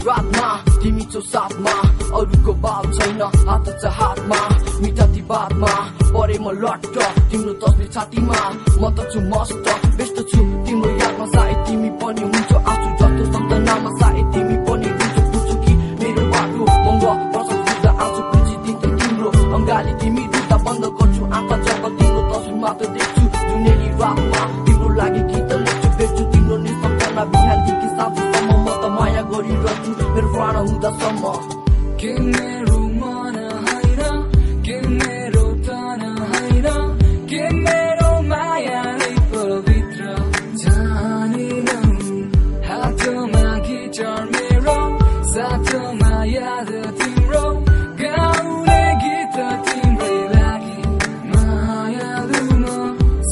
रातमा तिमी छौ साथमा अरूको बात छैन हात छ हातमा मिठा ती बातमा परे म लट्ट तिम्रो तस्बिर छातीमा म त छु मस्त व्यस्त छु तिम्रो यादमा सायद तिमी पनि हुन्छौ आँसु जस्तो सम्झनामा सायद तिमी पनि हुन्छौ बुझ्छु कि मेरो बाटो महँगो वर्ष पुग्दा आँसु पुछिदिन्छ तिम्रो अङ्गाली तिमी रुँदा बन्द गर्छु आँखा जब तिम्रो तस्बिर मात्र देख्छु जुनेली रातमा तिम्रो लागि गीत लेख्छु बेच्छु तिम्रो निसम्झना बिहानदेखि साँझसम्म म त माया गरिरहन्छु मेरो प्राण हुँदासम्म के मेरो मन होइन के मेरो तन होइन के मेरो माया नै पवित्र जानेनौ हातमा गिटार मेरो साथमा याद तिम्रो गाउने गीत तिम्रै लागि मायालु म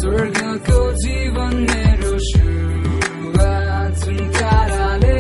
स्वर्गको जीवन मेरो सुरुवात जुन ताराले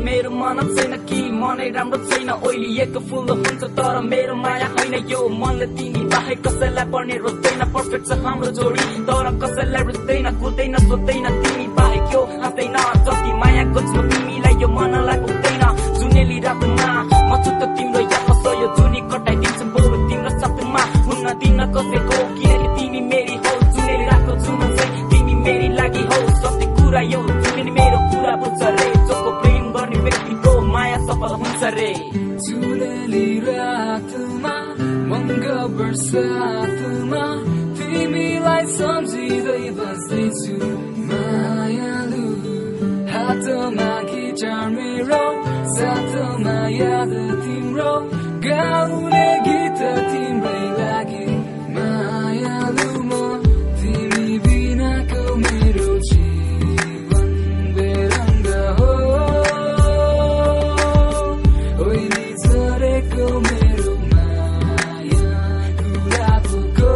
मेरो मन छैन कि मनै राम्रो छैन ओइलिएको फुल हुन्छ तर मेरो माया होइन यो मनले तिमी बाहेक कसैलाई पर्ने रोज्दैन पर्फेक्ट छ हाम्रो जोडी तर कसैलाई रुच्दैन कुर्दैन सोध्दैन तिमी बाहेक यो हाँस्दैन जति माया गर्छु तिमीलाई यो मनलाई पुग्दैन जुनेली रातमा म छु त तिम्रो यादमा सयो जुनी कटाइदिन्छु बरु तिम्रो साथमा हुन्न दिन कसैको किनकि तिमी मेरी हौ जुनेली रातको जुन चाहिँ तिमी मेरी लागि हौ सत्य कुरा यो जुनेली मेरो कुरा बुझ्छ रे जसको प्रेम गर्ने व्यक्तिको माया सफल हुन्छ रे जुनेली रातमा महँगो बर्सातमा तिमीलाई सम्झिँदै बस्दैछु मायालु हातमा गिटार मेरो साथमा याद तिम्रो गाउने गीत तिम्रै लागि मायालु म तिमी बिनाको मेरो जीवन बेरङ्ग हो ओइली झरेको मेरो माया गुलाबको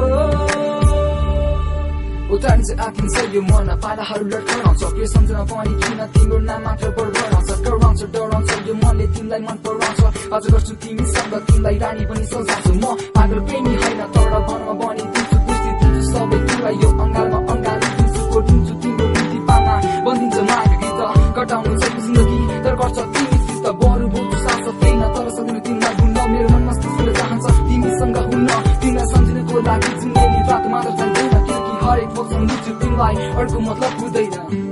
उतारिन्छ आँखिन्छ यो मन पालाहरू लड्काउँछ के सम्झना पनि किन तिम्रो नाम मात्र बढाउँछ कराउँछ डराउँछ यो मनले तिमीलाई मन पराउँछ अझ गर्छु तिमीसँग तिमीलाई रानी पनि सजाउँछु म पागल प्रेमी होइन तर भनमा बनिदिन्छु बिर्सिदिन्छु सबै कुरा यो अङ्गालमा अङ्गाली दिन्छु कोटिन्छु तिम्रो बिन्ती पामा बनिदिन्छ माग गीत कटाउनु छ जिन्दगी तर गर्छ तिमीसित बरु बोल्छु सास छैन तर सक्दिनँ तिमीलाई भुल्न मेरो मनमा त्यसले चाहन्छ तिमीसँग हुन्न तिमीलाई सम्झिनको लागि जुनेली रात मात्र चाहिँदैन किनकि हरेक पल सम्झिन्छु तिमीलाई अर्को मतलब हुँदैन